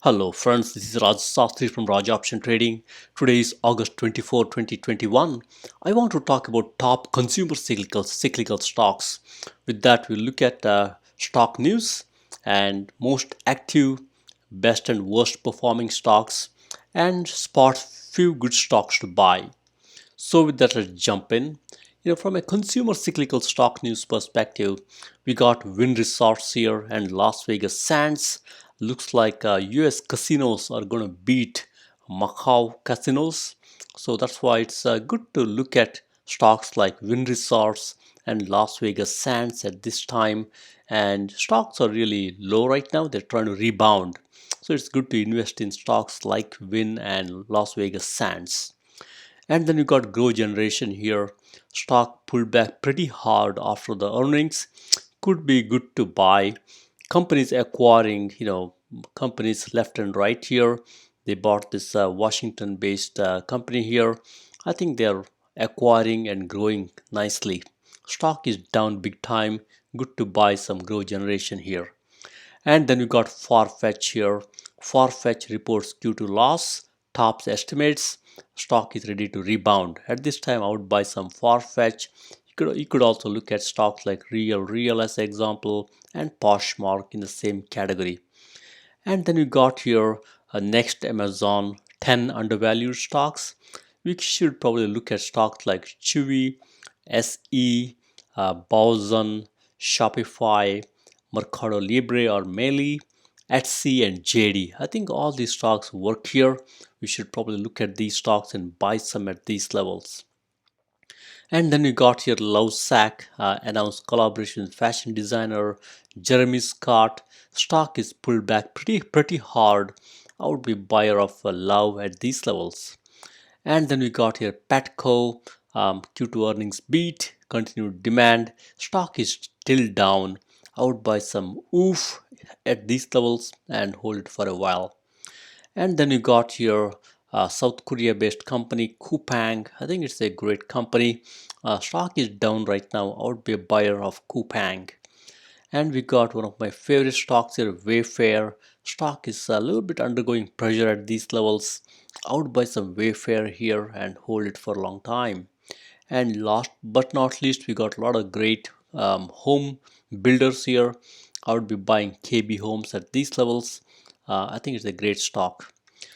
Hello friends, this is Raj Sastry from Raj Option Trading. Today is August 24, 2021. I want to talk about top consumer cyclical stocks. With that, we'll look at stock news and most active, best and worst performing stocks and spot few good stocks to buy. So with that, let's jump in. From a consumer cyclical stock news perspective, we got Wynn Resorts here and Las Vegas Sands. Looks like US casinos are going to beat Macau casinos. So that's why it's good to look at stocks like Wynn Resorts and Las Vegas Sands at this time. And stocks are really low right now. They're trying to rebound. So it's good to invest in stocks like Wynn and Las Vegas Sands. And then you got Grow Generation here. Stock pulled back pretty hard after the earnings. Could be good to buy. Companies acquiring, companies left and right here. They bought this Washington-based company here. I think they're acquiring and growing nicely. Stock is down big time. Good to buy some Grow Generation here. And then we got Farfetch here. Farfetch reports Q2 loss, tops estimates. Stock is ready to rebound. At this time, I would buy some Farfetch. You could also look at stocks like Real as example and Poshmark in the same category. And then we got here next Amazon 10 undervalued stocks. We should probably look at stocks like Chewy, SE, Baozun, Shopify, Mercado Libre or Meili, Etsy and JD. I think all these stocks work here. We should probably look at these stocks and buy some at these levels. And then we got here Lovesac announced collaboration with fashion designer Jeremy Scott. Stock is pulled back pretty hard. I would be buyer of Love at these levels. And then we got here Petco, Q2 earnings beat, continued demand. Stock is still down. I would buy some WOOF at these levels and hold it for a while. And then you got here South Korea based company Coupang. I think it's a great company. Stock is down right now. I would be a buyer of Coupang. And we got one of my favorite stocks here, Wayfair. Stock is a little bit undergoing pressure at these levels. I would buy some Wayfair here and hold it for a long time. And last but not least, we got a lot of great home builders here. I would be buying KB Homes at these levels. I think it's a great stock.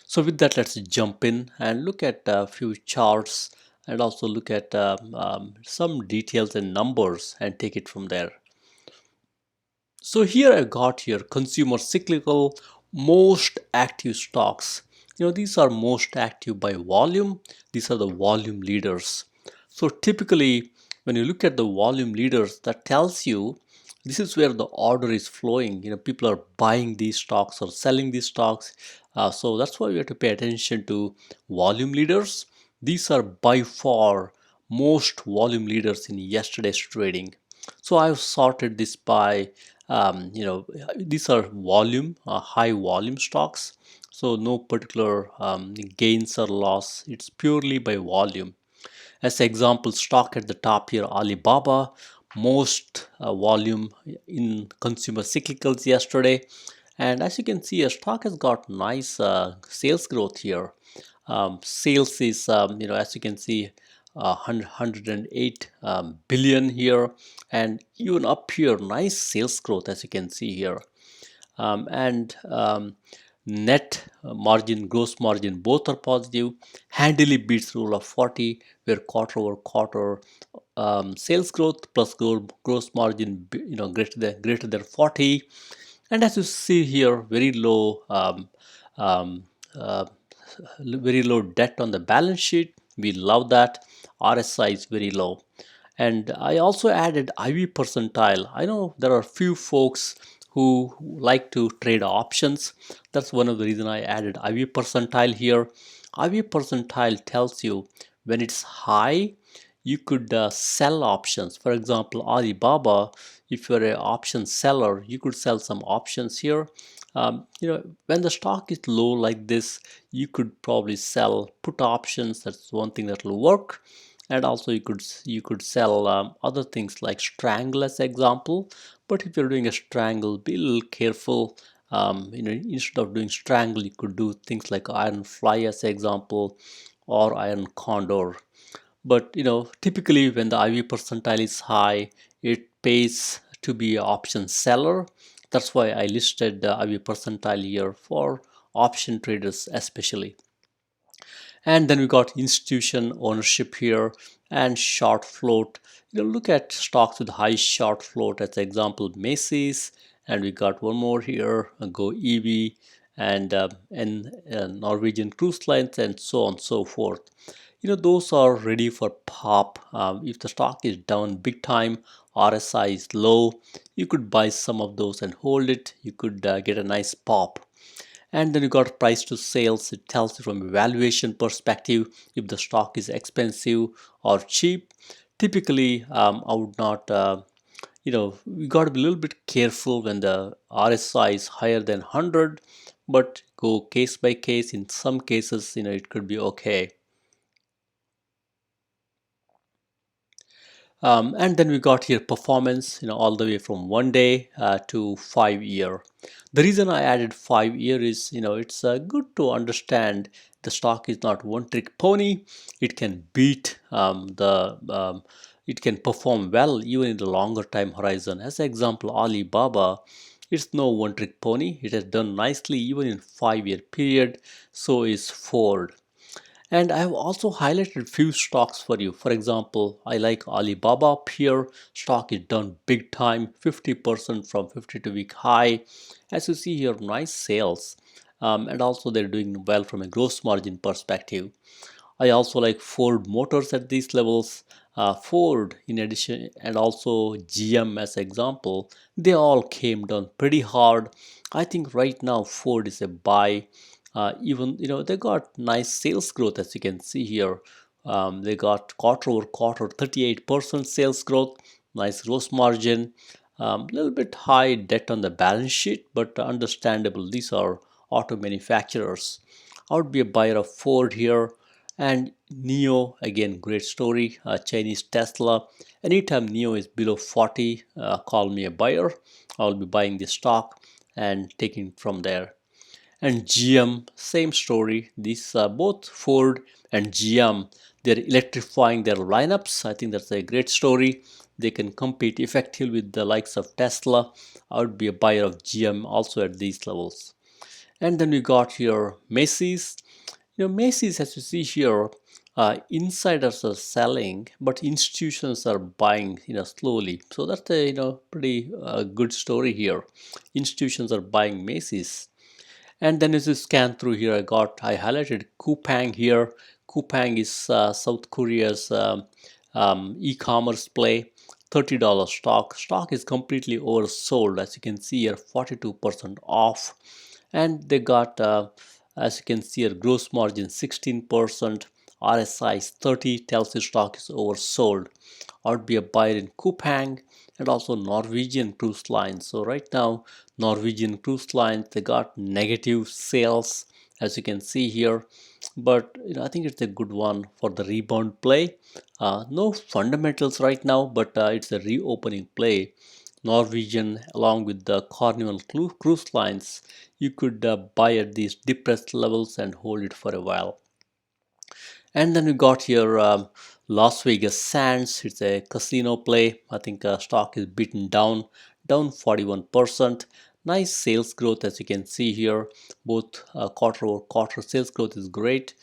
So with that, let's jump in and look at a few charts and also look at some details and numbers and take it from there. So here I got here consumer cyclical most active stocks. These are most active by volume. These are the volume leaders. So typically when you look at the volume leaders, that tells you this is where the order is flowing. People are buying these stocks or selling these stocks. So that's why we have to pay attention to volume leaders. These are by far most volume leaders in yesterday's trading. So I've sorted this by these are volume, high volume stocks. So no particular gains or loss. It's purely by volume. As example, stock at the top here, Alibaba, most volume in consumer cyclicals yesterday. And as you can see, a stock has got nice sales growth here. Sales is, as you can see, 108 billion here, and even up here, nice sales growth as you can see here. And net margin, gross margin, both are positive. Handily beats rule of 40, where quarter over quarter sales growth plus gross margin, greater than 40. And as you see here, um, uh, very low debt on the balance sheet. We love that. RSI is very low. And I also added IV percentile. I know there are few folks who like to trade options. That's one of the reasons I added IV percentile here. IV percentile tells you when it's high, you could sell options. For example, Alibaba, if you're an option seller, you could sell some options here. When the stock is low like this, you could probably sell put options. That's one thing that will work. And also you could sell other things like strangle as example. But if you're doing a strangle, be a little careful. Instead of doing strangle, you could do things like iron fly as an example, or iron condor. But typically when the IV percentile is high, it pays to be an option seller. That's why I listed the IV percentile here for option traders especially. And then we got institution ownership here and short float. Look at stocks with high short float, as example Macy's, and we got one more here, Go EV, and Norwegian Cruise Lines, and so on and so forth. Those are ready for pop. If the stock is down big time, RSI is low, you could buy some of those and hold it. You could get a nice pop. And then you got price to sales. It tells you from a valuation perspective if the stock is expensive or cheap. Typically, I would not, we got to be a little bit careful when the RSI is higher than 100, but go case by case. In some cases, it could be okay. And then we got here performance, all the way from 1 day to 5 year. The reason I added 5 year is, it's good to understand the stock is not one trick pony. It can beat it can perform well even in the longer time horizon. As an example, Alibaba, it's no one trick pony. It has done nicely even in 5 year period. So is Ford. And I have also highlighted few stocks for you. For example, I like Alibaba up here. Stock is done big time, 50% from 52-week high. As you see here, nice sales. And also they're doing well from a gross margin perspective. I also like Ford Motors at these levels. Ford, in addition, and also GM as example, they all came down pretty hard. I think right now Ford is a buy. Even they got nice sales growth, as you can see here. They got quarter over quarter 38% sales growth, nice gross margin. A little bit high debt on the balance sheet, but understandable. These are auto manufacturers. I would be a buyer of Ford here. And Neo, again, great story. Chinese Tesla. Anytime Neo is below 40, call me a buyer. I'll be buying the stock and taking it from there. And GM, same story. These both Ford and GM, they're electrifying their lineups. I think that's a great story. They can compete effectively with the likes of Tesla. I would be a buyer of GM also at these levels. And then we got here Macy's. Macy's, as you see here, insiders are selling, but institutions are buying, slowly. So that's a, pretty good story here. Institutions are buying Macy's. And then as you scan through here, I highlighted Coupang here. Coupang is South Korea's e-commerce play. $30 stock. Stock is completely oversold. As you can see here, 42% off. And they got, as you can see here, gross margin 16%. RSI is 30, tells you stock is oversold. I would be a buyer in Coupang and also Norwegian Cruise Lines. So right now, Norwegian Cruise Lines, they got negative sales, as you can see here. But I think it's a good one for the rebound play. No fundamentals right now, but it's a reopening play. Norwegian along with the Carnival Cruise Lines, you could buy at these depressed levels and hold it for a while. And then we got here Las Vegas Sands. It's a casino play. I think stock is beaten down 41%. Nice sales growth, as you can see here. Both quarter over quarter sales growth is great.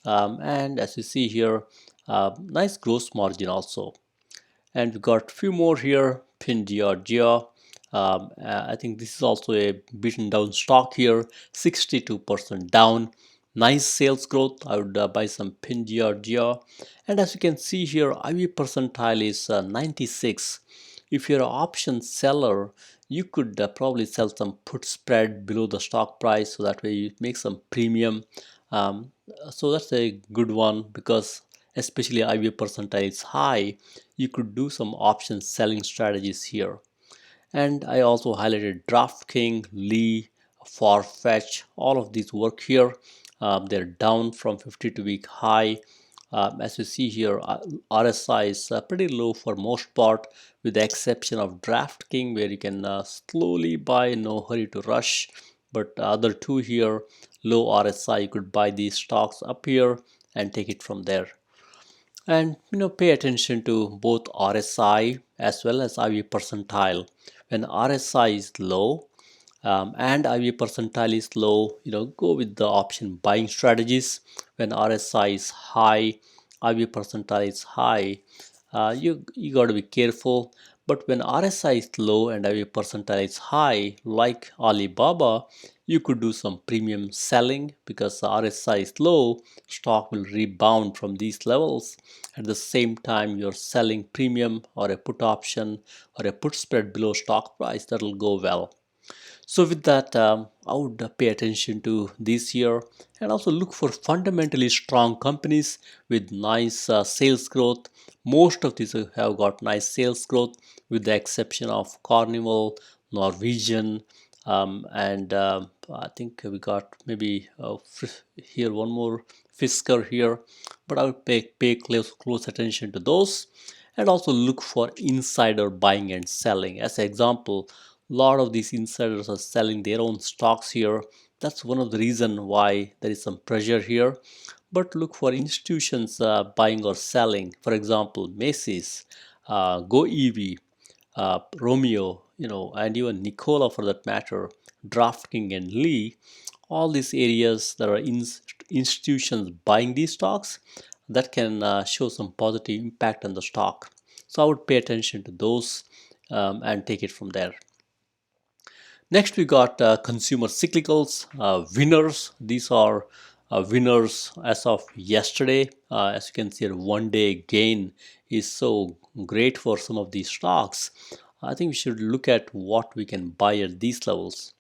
And as you see here, nice gross margin also. And we got few more here. Pinduod. I think this is also a beaten down stock here, 62% down. Nice sales growth. I would buy some Pinduod. And as you can see here, IV percentile is 96. If you're an option seller, you could probably sell some put spread below the stock price, so that way you make some premium. So that's a good one, because especially IV percentile is high, you could do some option selling strategies here. And I also highlighted DraftKi, Lee, Farfetch, all of these work here. They're down from 52-week high. As you see here, RSI is pretty low for most part, with the exception of DraftKi, where you can slowly buy, no hurry to rush. but the other two here, low RSI, you could buy these stocks up here and take it from there. And pay attention to both RSI as well as IV percentile. When RSI is low and IV percentile is low, go with the option buying strategies. When RSI is high, IV percentile is high, you got to be careful. But when RSI is low and IV percentile is high, like Alibaba, you could do some premium selling because the RSI is low, stock will rebound from these levels. At the same time, you're selling premium or a put option or a put spread below stock price, that will go well. So with that, I would pay attention to this year and also look for fundamentally strong companies with nice sales growth. Most of these have got nice sales growth with the exception of Carnival, Norwegian, and I think we got maybe here one more Fisker here, but I would pay close attention to those and also look for insider buying and selling. As an example, a lot of these insiders are selling their own stocks here. That's one of the reasons why there is some pressure here. But look for institutions buying or selling. For example, Macy's, GoEV, Romeo, and even Nicola for that matter, DraftKing and Lee. All these areas that are institutions buying these stocks that can show some positive impact on the stock. So I would pay attention to those and take it from there. Next, we got consumer cyclicals, winners. These are winners as of yesterday. As you can see, a one-day gain is so great for some of these stocks. I think we should look at what we can buy at these levels.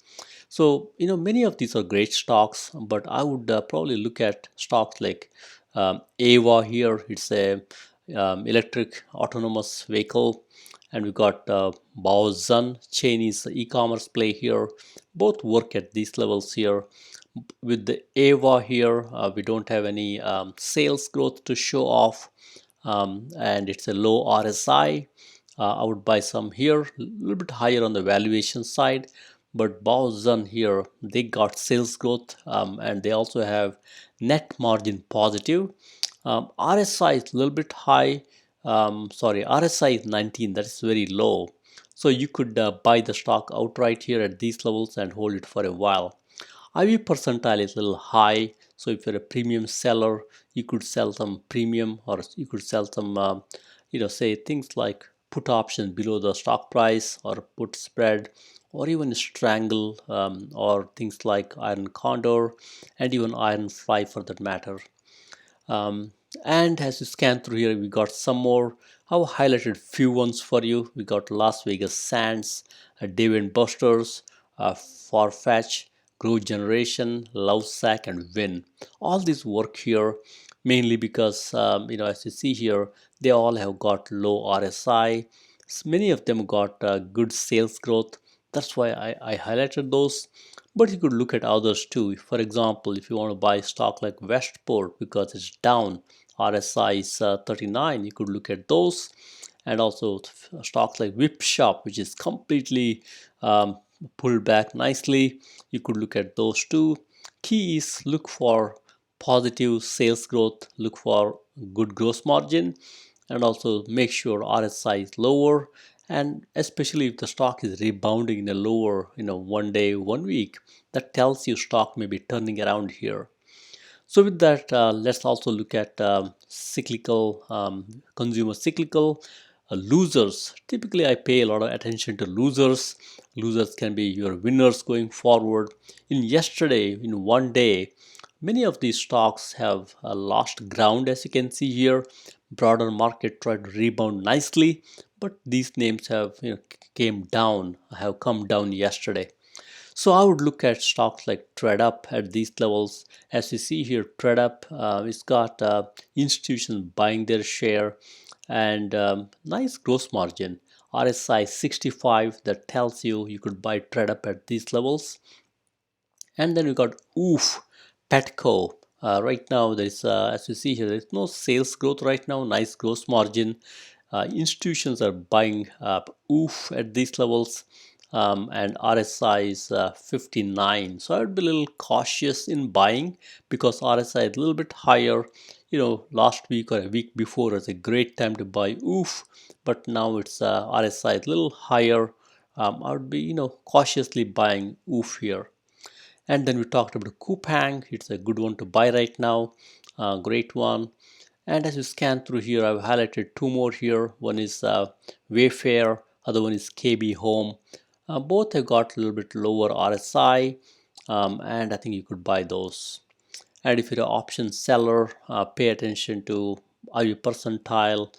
So, many of these are great stocks, but I would probably look at stocks like AEVA here. It's a electric autonomous vehicle, and we got Baozun, Chinese e-commerce play here. Both work at these levels here. With the AEVA here, we don't have any sales growth to show off, and it's a low RSI. I would buy some here, a little bit higher on the valuation side. But Baozun here, they got sales growth and they also have net margin positive. RSI is a little bit high. RSI is 19. That is very low. So you could buy the stock outright here at these levels and hold it for a while. IV percentile is a little high. So if you're a premium seller, you could sell some premium or you could sell some, say things like put option below the stock price or put spread or even strangle or things like iron condor and even iron fly for that matter. And as you scan through here, we got some more. I've highlighted few ones for you. We got Las Vegas Sands, Dave & Buster's, Farfetch, Growth Generation, Lovesac, and WYNN. All these work here mainly because, as you see here, they all have got low RSI. Many of them got good sales growth. That's why I highlighted those. But you could look at others too. For example, if you want to buy stock like Westport because it's down, RSI is 39, you could look at those. And also stocks like Whip Shop, which is completely pulled back nicely. You could look at those too. Key is look for positive sales growth, look for good gross margin, and also make sure RSI is lower. And especially if the stock is rebounding in a lower, 1 day, 1 week, that tells you stock may be turning around here. So with that, let's also look at cyclical, consumer cyclical. Losers. Typically, I pay a lot of attention to losers. Losers can be your winners going forward. In yesterday, in 1 day, many of these stocks have lost ground, as you can see here. Broader market tried to rebound nicely, but these names have have come down yesterday. So I would look at stocks like ThredUp at these levels. As you see here, ThredUp, it's got institutions buying their share and nice gross margin. RSI 65, that tells you could buy ThredUp at these levels. And then we got WOOF Petco. Right now, there is, as you see here, there is no sales growth right now. Nice gross margin. Institutions are buying WOOF at these levels. and RSI is 59. So I would be a little cautious in buying because RSI is a little bit higher. Last week or a week before was a great time to buy OOF, but now it's RSI is a little higher. I would be cautiously buying OOF here. And then we talked about Coupang. It's a good one to buy right now. Great one. And as you scan through here, I've highlighted two more here. One is Wayfair, other one is KB Hom. Both have got a little bit lower RSI, and I think you could buy those. And if you're an option seller, pay attention to, are you percentile?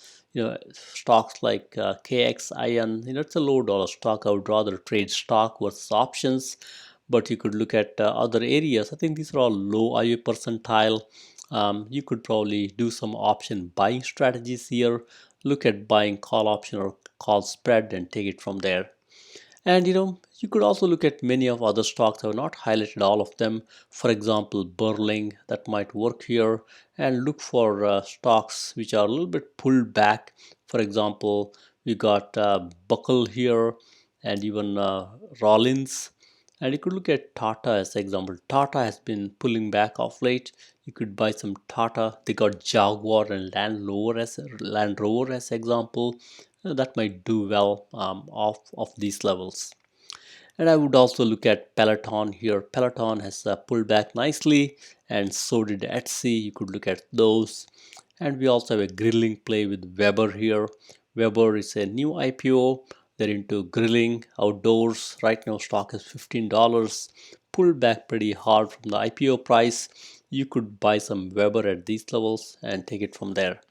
Stocks like KXIN, it's a low dollar stock. I would rather trade stock versus options, but you could look at other areas. I think these are all low IU percentile. You could probably do some option buying strategies here. Look at buying call option or call spread and take it from there. And you could also look at many of other stocks. I have not highlighted all of them. For example, Burling, that might work here. And look for stocks which are a little bit pulled back. For example, we got Buckle here and even Rollins. And you could look at Tata as an example. Tata has been pulling back of late. You could buy some Tata. They got Jaguar and Land Rover as example. That might do well off these levels. And I would also look at Peloton here. Peloton has pulled back nicely, and so did Etsy. You could look at those. And we also have a grilling play with Weber here. Weber is a new IPO. They're into grilling outdoors. Right now, stock is $15. Pulled back pretty hard from the IPO price. You could buy some Weber at these levels and take it from there.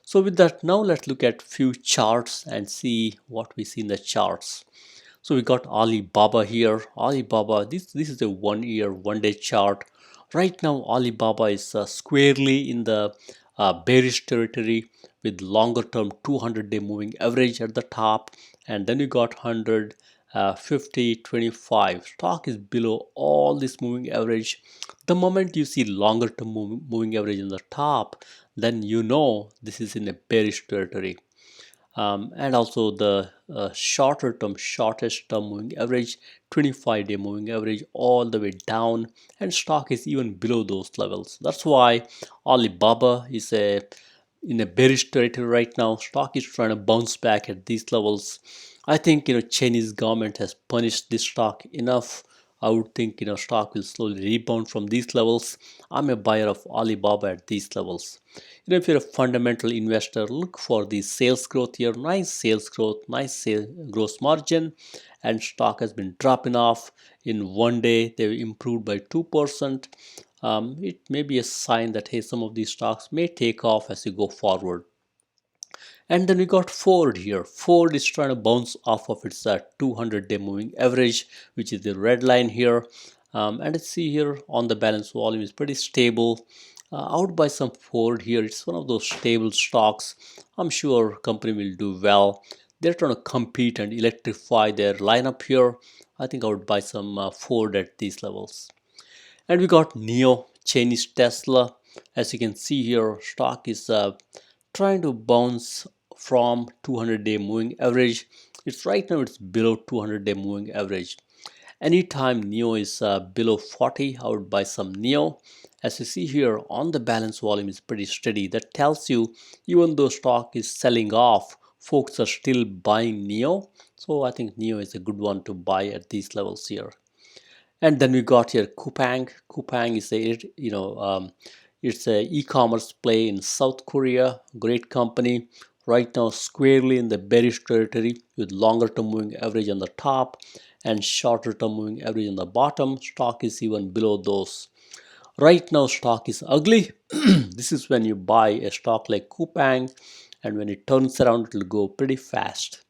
So with that, now let's look at few charts and see what we see in the charts. So we got Alibaba here. Alibaba, this is a 1 year, 1 day chart. Right now, Alibaba is squarely in the bearish territory with longer term 200-day moving average at the top. And then you got 100, 50, 25. Stock is below all this moving average. The moment you see longer term moving average in the top, then you know this is in a bearish territory. And also the shortest term moving average, 25-day moving average all the way down, and stock is even below those levels. That's why Alibaba is in a bearish territory right now. Stock is trying to bounce back at these levels. I think Chinese government has punished this stock enough. I would think stock will slowly rebound from these levels. I'm a buyer of Alibaba at these levels. If you're a fundamental investor, look for the sales growth here. Nice sales growth, nice gross margin, and stock has been dropping off. In 1 day, they've improved by 2%. It may be a sign that hey, some of these stocks may take off as you go forward. And then we got Ford here. Ford is trying to bounce off of its 200-day moving average, which is the red line here. And let's see here on the balance volume is pretty stable. I would buy some Ford here. It's one of those stable stocks. I'm sure company will do well. They're trying to compete and electrify their lineup here. I think I would buy some Ford at these levels. And we got NIO, Chinese Tesla. As you can see here, stock is trying to bounce from 200-day moving average. It's right now it's below 200-day moving average. Anytime NIO is below 40, I would buy some NIO. As you see here on the balance volume is pretty steady. That tells you even though stock is selling off, folks are still buying NIO. So I think NIO is a good one to buy at these levels here. And then we got here Coupang. Coupang is it's a e-commerce play in South Korea. Great company. Right now squarely in the bearish territory with longer term moving average on the top and shorter term moving average on the bottom. Stock is even below those. Right now stock is ugly. This is when you buy a stock like Coupang, and when it turns around it will go pretty fast.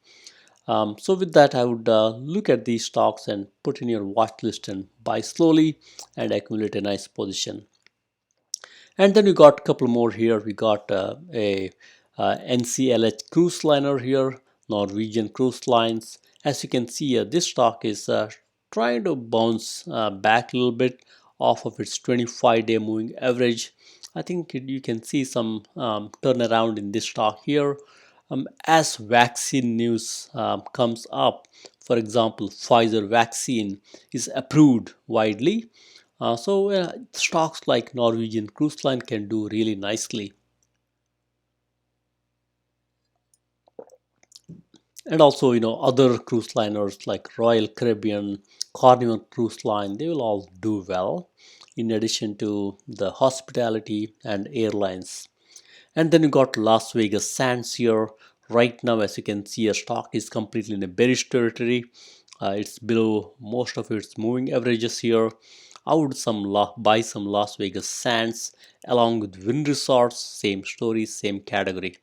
So with that, I would look at these stocks and put in your watch list and buy slowly and accumulate a nice position. And then we got a couple more here. We got a NCLH cruise liner here, Norwegian Cruise Lines. As you can see, this stock is trying to bounce back a little bit off of its 25-day moving average. I think you can see some turnaround in this stock here. As vaccine news comes up, for example, Pfizer vaccine is approved widely. So stocks like Norwegian Cruise Line can do really nicely. And also, other cruise liners like Royal Caribbean, Carnival Cruise Line, they will all do well in addition to the hospitality and airlines. And then you got Las Vegas Sands here. Right now, as you can see, a stock is completely in a bearish territory. It's below most of its moving averages here. I would buy some Las Vegas Sands along with Wynn Resorts. Same story, same category.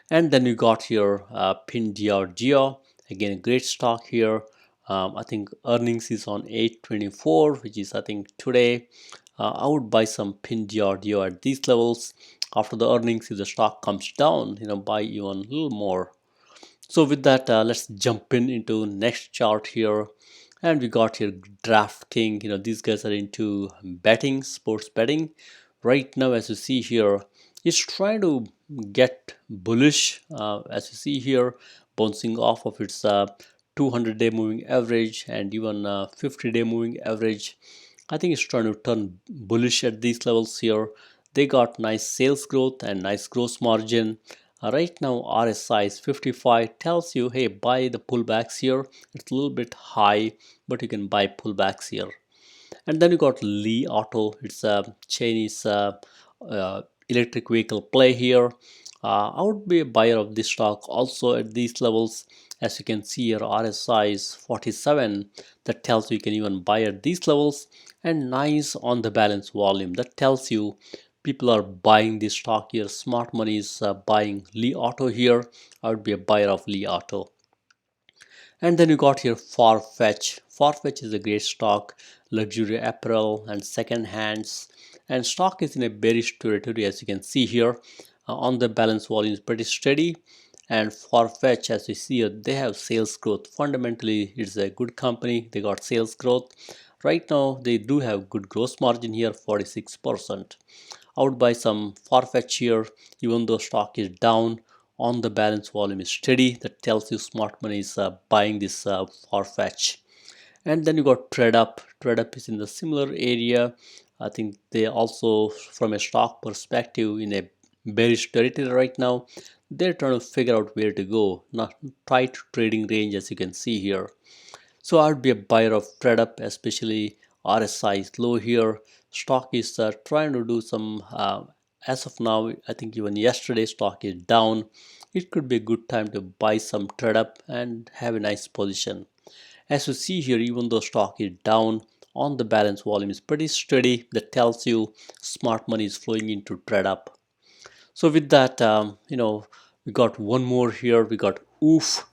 And then you got here Pinduod, again a great stock here. I think earnings is on 8/24, which is I think today. I would buy some Pinduod at these levels. After the earnings, if the stock comes down, buy even a little more. So with that, let's jump into next chart here. And we got here DraftKing. These guys are into betting, sports betting. Right now, as you see here, it's trying to get bullish. As you see here, bouncing off of its 200-day moving average and even 50-day moving average. I think it's trying to turn bullish at these levels here. They got nice sales growth and nice gross margin. Right now, RSI is 55, tells you, hey, buy the pullbacks here. It's a little bit high, but you can buy pullbacks here. And then you got Li Auto. It's a Chinese electric vehicle play here. I would be a buyer of this stock also at these levels. As you can see here, RSI is 47. That tells you can even buy at these levels. And nice on the balance volume. That tells you people are buying this stock here. Smart money is buying Li Auto here. I would be a buyer of Li Auto. And then you got here Farfetch. Farfetch is a great stock, luxury apparel and second hands. And stock is in a bearish territory, as you can see here. On the balance volume is pretty steady. And Farfetch, as you see here, they have sales growth. Fundamentally, it's a good company. They got sales growth. Right now, they do have good gross margin here, 46%. I would buy some Farfetch here, even though stock is down. On the balance volume is steady. That tells you smart money is buying this Farfetch. And then you got ThredUp. ThredUp is in the similar area. I think they also, from a stock perspective, in a bearish territory right now. They're trying to figure out where to go. Not tight trading range, as you can see here. So I would be a buyer of ThredUp, especially RSI is low here. Stock is trying to do some, as of now, I think even yesterday stock is down. It could be a good time to buy some ThredUp and have a nice position. As you see here, even though stock is down, on the balance volume is pretty steady. That tells you smart money is flowing into ThredUp. So with that, we got one more here. We got WOOF.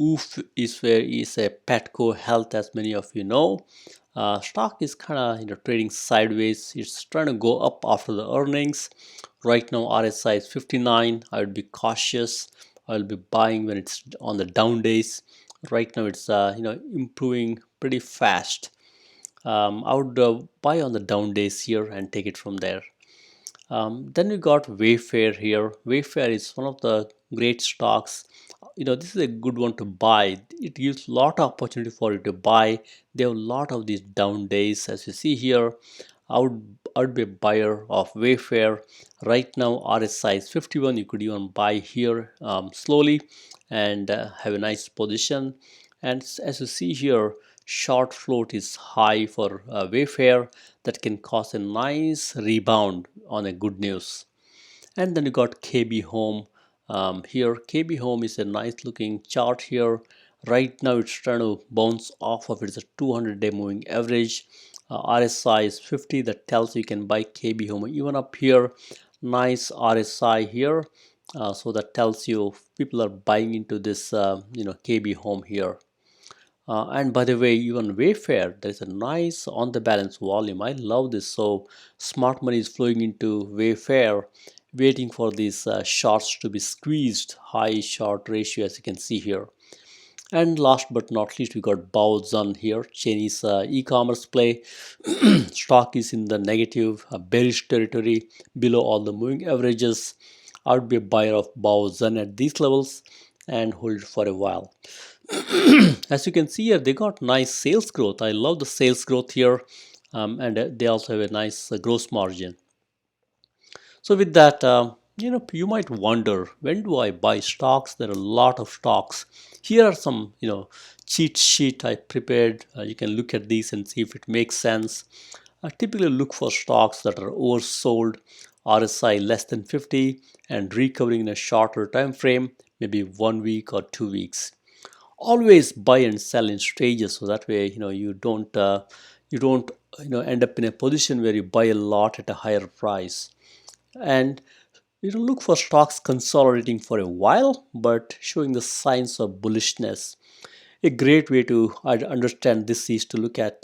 WOOF is a Petco Health, as many of you know. Stock is kind of trading sideways. It's trying to go up after the earnings. Right now, RSI is 59. I would be cautious. I will be buying when it's on the down days. Right now, it's improving pretty fast. I would buy on the down days here and take it from there. Then we got Wayfair here. Wayfair is one of the great stocks. This is a good one to buy. It gives a lot of opportunity for you to buy. They have a lot of these down days, as you see here. I would be a buyer of Wayfair. Right now, RSI is 51. You could even buy here slowly and have a nice position. And as you see here, short float is high for Wayfair. That can cause a nice rebound on a good news. And then you got KB Hom. Here KB Hom is a nice looking chart here. Right now it's trying to bounce off of its 200-day moving average. RSI is 50. That tells you can buy KB Hom even up here. Nice RSI here. So that tells you people are buying into this KB Hom here. And by the way, even Wayfair, there's a nice on the balance volume. I love this. So smart money is flowing into Wayfair, waiting for these shorts to be squeezed. High short ratio, as you can see here. And last but not least, we got Baozun here, Chinese e-commerce play. Stock is in the negative, bearish territory, below all the moving averages. I would be a buyer of Baozun at these levels and hold it for a while. As you can see here, they got nice sales growth. I love the sales growth here, and they also have a nice gross margin. So with that, you might wonder, when do I buy stocks? There are a lot of stocks. Here are some, cheat sheet I prepared. You can look at these and see if it makes sense. I typically look for stocks that are oversold, RSI less than 50, and recovering in a shorter time frame, maybe 1 week or 2 weeks. Always buy and sell in stages, so that way you don't end up in a position where you buy a lot at a higher price. And look for stocks consolidating for a while but showing the signs of bullishness. A great way to understand this is to look at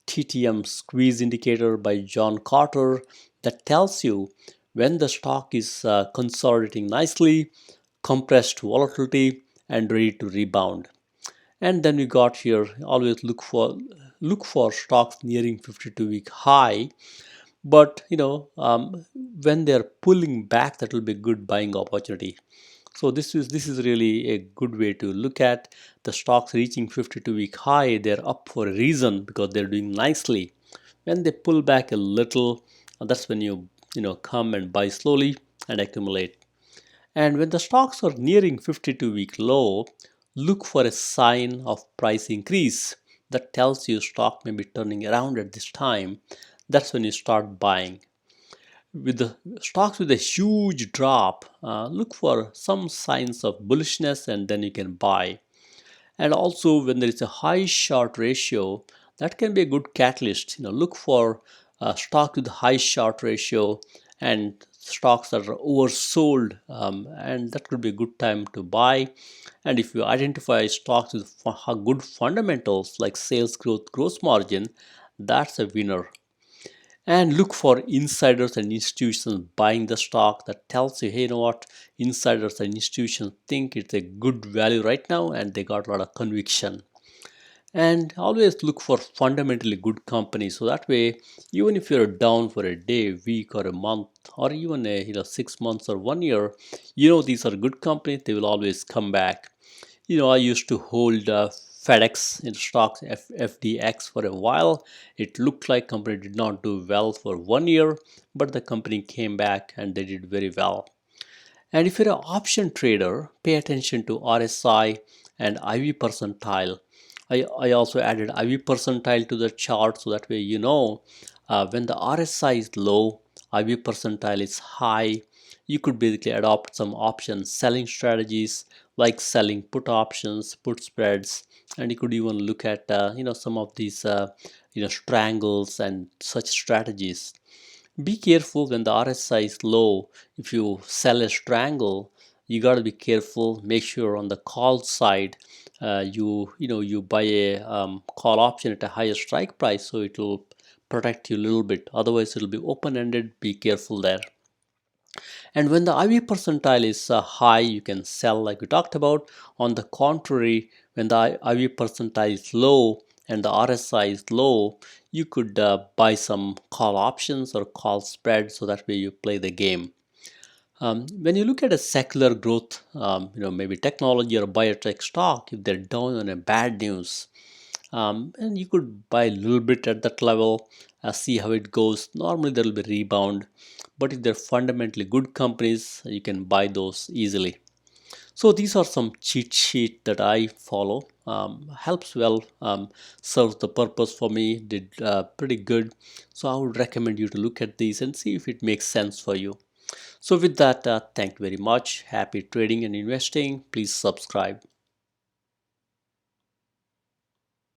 TTM Squeeze Indicator by John Carter, that tells you when the stock is consolidating nicely, compressed volatility, and ready to rebound. And then we got here, always look for stocks nearing 52-week high, but when they're pulling back, that will be a good buying opportunity. So this is really a good way to look at the stocks reaching 52-week high. They're up for a reason, because they're doing nicely. When they pull back a little, that's when you come and buy slowly and accumulate. And when the stocks are nearing 52-week low, look for a sign of price increase. That tells you stock may be turning around at this time. That's when you start buying. With the stocks with a huge drop, look for some signs of bullishness and then you can buy. And also, when there is a high short ratio, that can be a good catalyst. Look for stocks with high short ratio and stocks that are oversold, and that could be a good time to buy. And if you identify stocks with good fundamentals like sales growth, gross margin, that's a winner. And look for insiders and institutions buying the stock. That tells you, hey, you know what, insiders and institutions think it's a good value right now and they got a lot of conviction. And always look for fundamentally good companies, so that way, even if you're down for a day, week, or a month, or even 6 months or 1 year, these are good companies. They will always come back. I used to hold FedEx in stocks, FDX, for a while. It looked like company did not do well for 1 year, but the company came back and they did very well. And if you're an option trader, pay attention to RSI and IV percentile. I also added IV percentile to the chart, so that way when the RSI is low, IV percentile is high. You could basically adopt some option selling strategies like selling put options, put spreads, and you could even look at some of these strangles and such strategies. Be careful when the RSI is low. If you sell a strangle, you got to be careful. Make sure on the call side, you buy a call option at a higher strike price, so it will protect you a little bit. Otherwise, it will be open-ended. Be careful there. And when the IV percentile is high, you can sell like we talked about. On the contrary, when the IV percentile is low and the RSI is low, you could buy some call options or call spreads, so that way you play the game. When you look at a secular growth, maybe technology or biotech stock, if they're down on a bad news, and you could buy a little bit at that level, see how it goes. Normally there will be rebound, but if they're fundamentally good companies, you can buy those easily. So these are some cheat sheet that I follow. Helps well, serves the purpose for me, did pretty good. So I would recommend you to look at these and see if it makes sense for you. So with that, thank you very much. Happy trading and investing. Please subscribe.